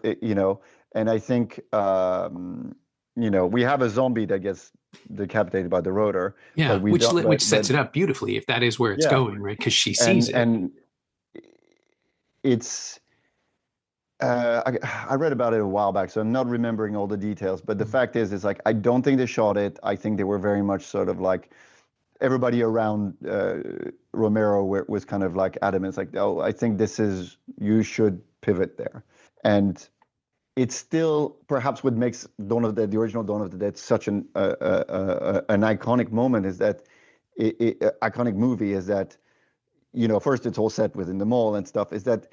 and I think we have a zombie that gets decapitated by the rotor. Yeah, which sets it up beautifully if that is where it's going, right? Because she sees it, and it's. I read about it a while back, so I'm not remembering all the details. But the fact is, it's like, I don't think they shot it. I think they were very much sort of like, everybody around Romero was kind of like adamant. It's like, I think you should pivot there. And it's still perhaps what makes the original Dawn of the Dead such an iconic moment, is that iconic movie is that, first it's all set within the mall and stuff, is that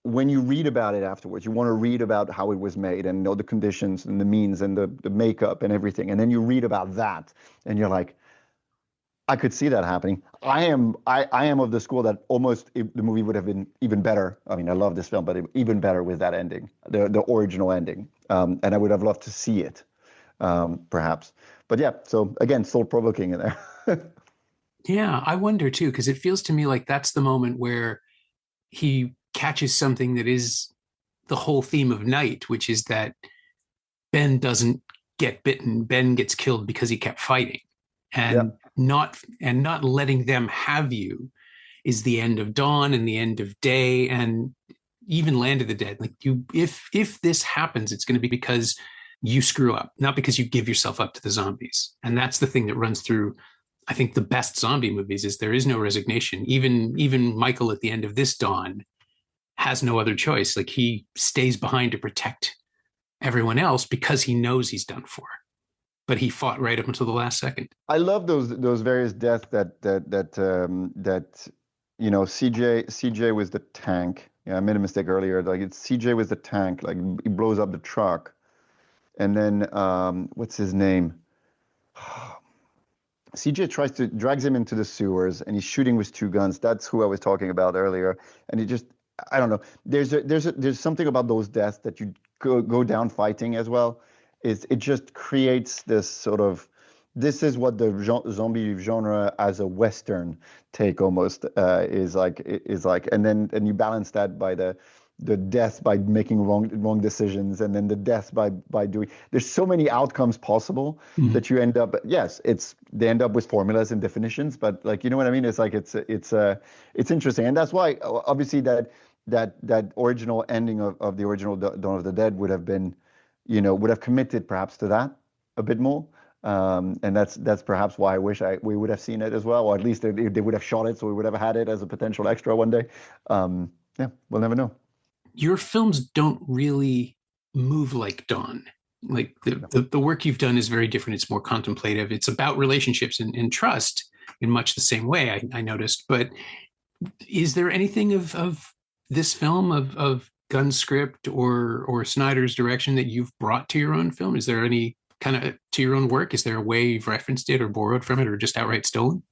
when you read about it afterwards, you want to read about how it was made and know the conditions and the means and the makeup and everything. And then you read about that and you're like, I could see that happening. I am of the school that almost the movie would have been even better. I mean, I love this film, but even better with that ending, the original ending. And I would have loved to see it, perhaps. But yeah, so again, thought provoking in there. Yeah, I wonder too, because it feels to me like that's the moment where he catches something that is the whole theme of Night, which is that Ben doesn't get bitten. Ben gets killed because he kept fighting. And not letting them have you is the end of dawn and the end of day and even Land of the Dead. Like if this happens, it's going to be because you screw up, not because you give yourself up to the zombies. And that's the thing that runs through, I think, the best zombie movies is there is no resignation. Even Michael at the end of this Dawn has no other choice. Like he stays behind to protect everyone else because he knows he's done for. But he fought right up until the last second. I love those various deaths that CJ was the tank. Yeah, I made a mistake earlier. Like CJ was the tank. Like he blows up the truck, and then what's his name? CJ drags him into the sewers, and he's shooting with two guns. That's who I was talking about earlier. And he just, I don't know. There's something about those deaths that you go down fighting as well. It just creates this sort of, this is what the zombie genre as a Western take almost is like, and you balance that by the death by making wrong decisions, and then the death by doing. There's so many outcomes possible that you end up. Yes, they end up with formulas and definitions, but like, you know what I mean? It's like it's interesting, and that's why obviously that original ending of the original Dawn of the Dead would have been, would have committed perhaps to that a bit more. And that's perhaps why I wish we would have seen it as well, or at least they would have shot it, so we would have had it as a potential extra one day. Yeah, we'll never know. Your films don't really move like Dawn. Like the work you've done is very different. It's more contemplative. It's about relationships and trust in much the same way, I noticed. But is there anything of this film, of Gunn's script or Snyder's direction that you've brought to your own film? Is there any kind of to your own work? Is there a way you've referenced it or borrowed from it or just outright stolen?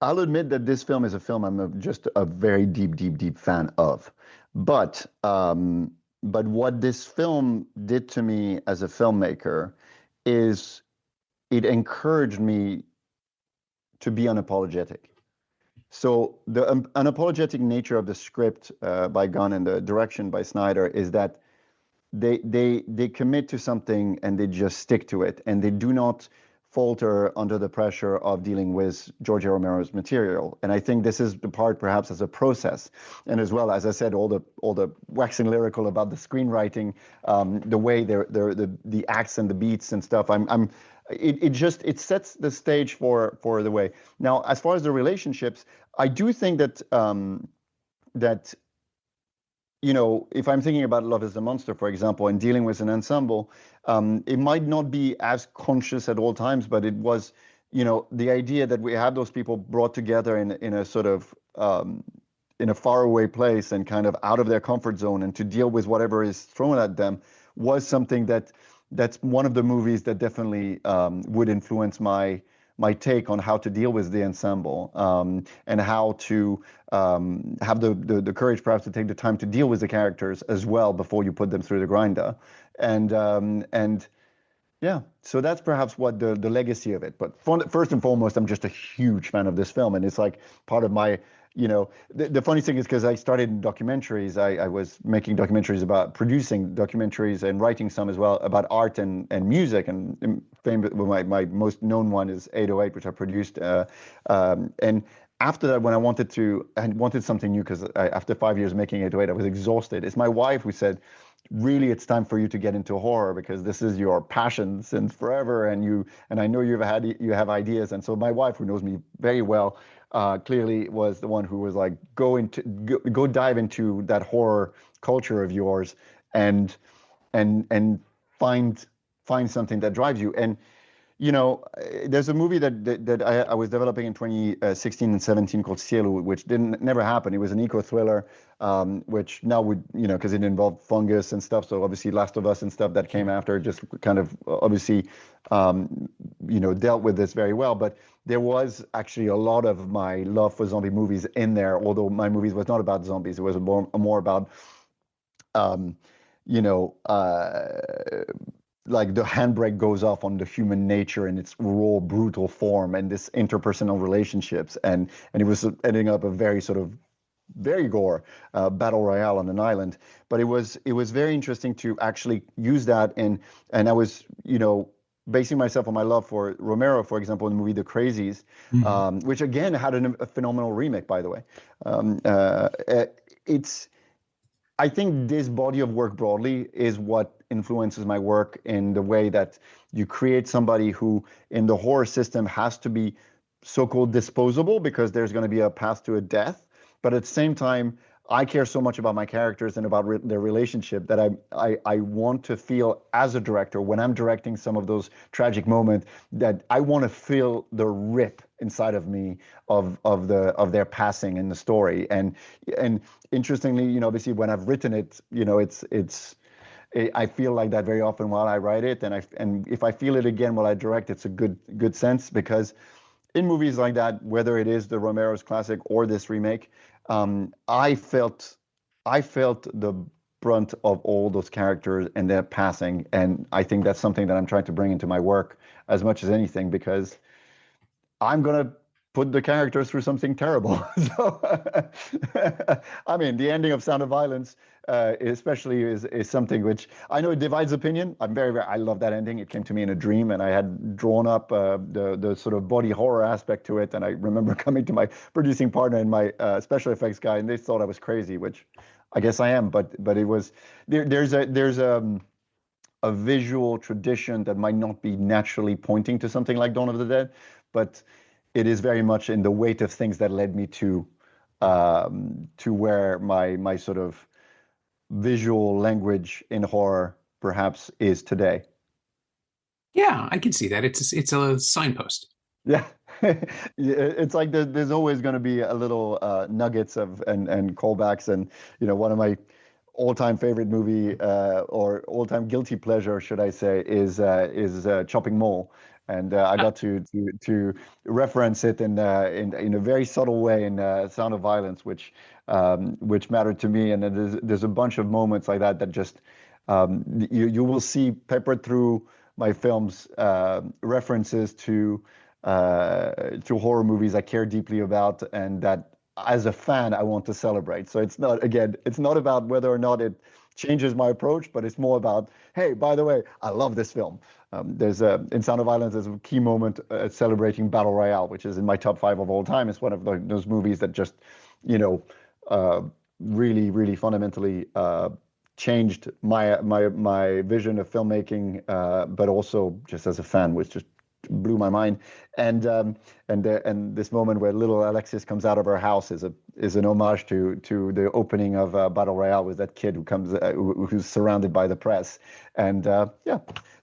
I'll admit that this film is a film I'm just a very deep fan of. But what this film did to me as a filmmaker is it encouraged me to be unapologetic. So the unapologetic nature of the script by Gunn and the direction by Snyder is that they commit to something and they just stick to it, and they do not falter under the pressure of dealing with George Romero's material. And I think this is the part perhaps as a process, and as well, as I said, all the waxing lyrical about the screenwriting, the way the acts and the beats and stuff. It sets the stage for the way. Now, as far as the relationships, I do think that if I'm thinking about Love is the Monster, for example, and dealing with an ensemble, it might not be as conscious at all times, but it was, the idea that we have those people brought together in a sort of, in a faraway place and kind of out of their comfort zone, and to deal with whatever is thrown at them was something that's one of the movies that definitely would influence my take on how to deal with the ensemble, and how to have the courage perhaps to take the time to deal with the characters as well before you put them through the grinder. And yeah, so that's perhaps what the legacy of it. But first and foremost, I'm just a huge fan of this film, and it's like part of my, the funny thing is, because I started in documentaries, I was making documentaries about producing documentaries and writing some as well about art and music, and my most known one is 808, which I produced. And after that, when I wanted something new, because after 5 years making 808, I was exhausted. It's my wife who said, really, it's time for you to get into horror, because this is your passion since forever, and I know you have ideas. And so my wife, who knows me very well, clearly was the one who was like, go dive into that horror culture of yours, and find something that drives you. And there's a movie that I was developing in 2016 and 17 called Cielo, which never happen. It was an eco-thriller, which now would, because it involved fungus and stuff. So obviously Last of Us and stuff that came after just kind of obviously dealt with this very well. But there was actually a lot of my love for zombie movies in there, although my movies was not about zombies. It was more about, um, you know, like the handbrake goes off on the human nature in its raw, brutal form, and this interpersonal relationships, and it was ending up a very sort of very gore battle royale on an island. But it was very interesting to actually use that, and I was basing myself on my love for Romero, for example, in the movie The Crazies, which again had a phenomenal remake, by the way. I think this body of work broadly is what influences my work in the way that you create somebody who in the horror system has to be so-called disposable because there's going to be a path to a death. But at the same time, I care so much about my characters and about their relationship that I want to feel as a director, when I'm directing some of those tragic moments, that I want to feel the rip inside of me of their passing in the story. And interestingly, obviously when I've written it, I feel like that very often while I write it, and if I feel it again while I direct, it's a good sense, because in movies like that, whether it is the Romero's classic or this remake, I felt the brunt of all those characters and their passing, and I think that's something that I'm trying to bring into my work as much as anything, because I'm gonna put the characters through something terrible. So, I mean, the ending of Sound of Violence, especially, is something which I know it divides opinion. I love that ending. It came to me in a dream, and I had drawn up the sort of body horror aspect to it. And I remember coming to my producing partner and my special effects guy, and they thought I was crazy, which I guess I am. But it was there's a visual tradition that might not be naturally pointing to something like Dawn of the Dead, but it is very much in the weight of things that led me to where my sort of visual language in horror perhaps is today. Yeah, I can see that. It's a signpost. Yeah, it's like there's always going to be a little nuggets of and callbacks, and one of my all-time favorite movie or all-time guilty pleasure, should I say, is Chopping Mall. And I got to reference it in a very subtle way in Sound of Violence, which mattered to me. And there's a bunch of moments like that just you will see peppered through my films references to horror movies I care deeply about, and that as a fan I want to celebrate. So it's not about whether or not it changes my approach, but it's more about, hey, by the way, I love this film. There's in Sound of Violence, there's a key moment celebrating Battle Royale, which is in my top 5 of all time. It's one of those movies that just, really, really fundamentally changed my vision of filmmaking, but also just as a fan, which just blew my mind. And this moment where little Alexis comes out of her house is an homage to the opening of Battle Royale with that kid who comes who's surrounded by the press. And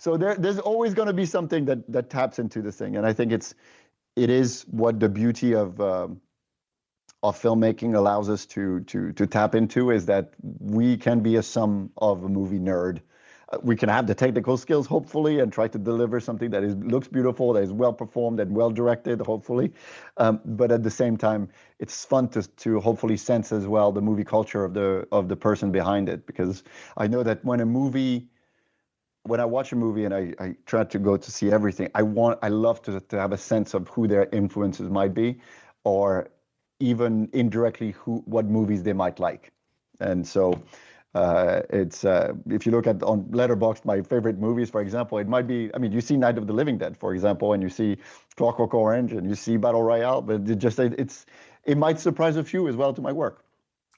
so there's always going to be something that taps into this thing, and I think it is what the beauty of filmmaking allows us to tap into, is that we can be a sum of a movie nerd. We can have the technical skills, hopefully, and try to deliver something that looks beautiful, that is well performed and well directed, hopefully. But at the same time, it's fun to hopefully sense as well the movie culture of the person behind it. Because I know that when I watch a movie and I try to go to see everything, I love to have a sense of who their influences might be, or even indirectly what movies they might like. And so it's if you look at on Letterboxd my favorite movies, for example, it might be, you see Night of the Living Dead, for example, and you see Clockwork Orange and you see Battle Royale, but it might surprise a few as well to my work.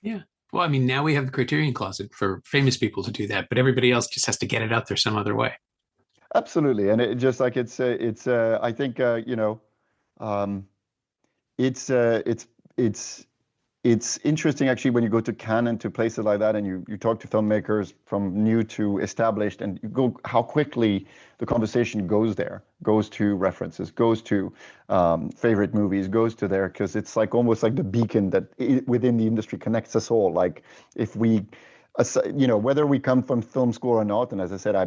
Yeah. Well, now we have the Criterion Closet for famous people to do that, but everybody else just has to get it out there some other way. Absolutely. And it just like I think it's interesting actually when you go to Cannes and to places like that, and you talk to filmmakers from new to established, and you go how quickly the conversation goes to references, goes to favorite movies, goes to there, because it's like almost like the beacon that within the industry connects us all. Like if we Whether we come from film school or not, and as I said, I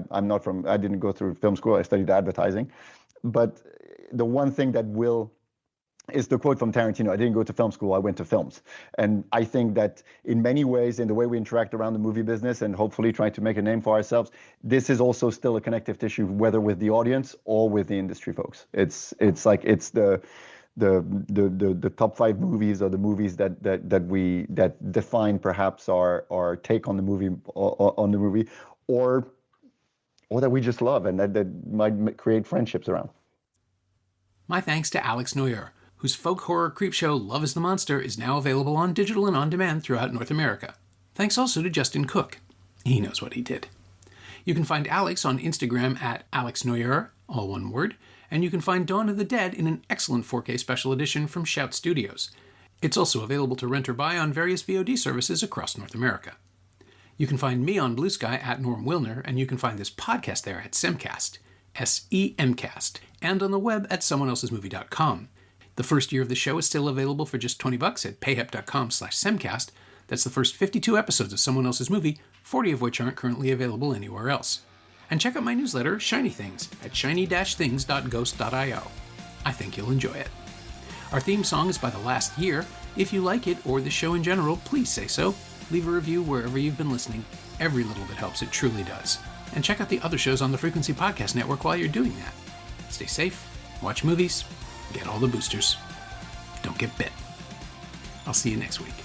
didn't go through film school, I studied advertising. But the one thing that is the quote from Tarantino, I didn't go to film school, I went to films. And I think that in many ways, in the way we interact around the movie business and hopefully trying to make a name for ourselves, this is also still a connective tissue, whether with the audience or with the industry folks. It's the top 5 movies or the movies that define perhaps our take on the movie or that we just love and that might create friendships around. My thanks to Alex Noyer, whose folk horror creepshow Love is the Monster is now available on digital and on demand throughout North America. Thanks also to Justin Cook. He knows what he did. You can find Alex on Instagram at Alex Noyer, all one word, and you can find Dawn of the Dead in an excellent 4K special edition from Shout Studios. It's also available to rent or buy on various VOD services across North America. You can find me on Blue Sky at Norm Wilner, and you can find this podcast there at Semcast, SEMcast, and on the web at someoneelsesmovie.com. The first year of the show is still available for just $20 at payhip.com/semcast. That's the first 52 episodes of Someone Else's Movie, 40 of which aren't currently available anywhere else. And check out my newsletter, Shiny Things, at shiny-things.ghost.io. I think you'll enjoy it. Our theme song is by The Last Year. If you like it, or the show in general, please say so. Leave a review wherever you've been listening. Every little bit helps, it truly does. And check out the other shows on the Frequency Podcast Network while you're doing that. Stay safe, watch movies, get all the boosters. Don't get bit. I'll see you next week.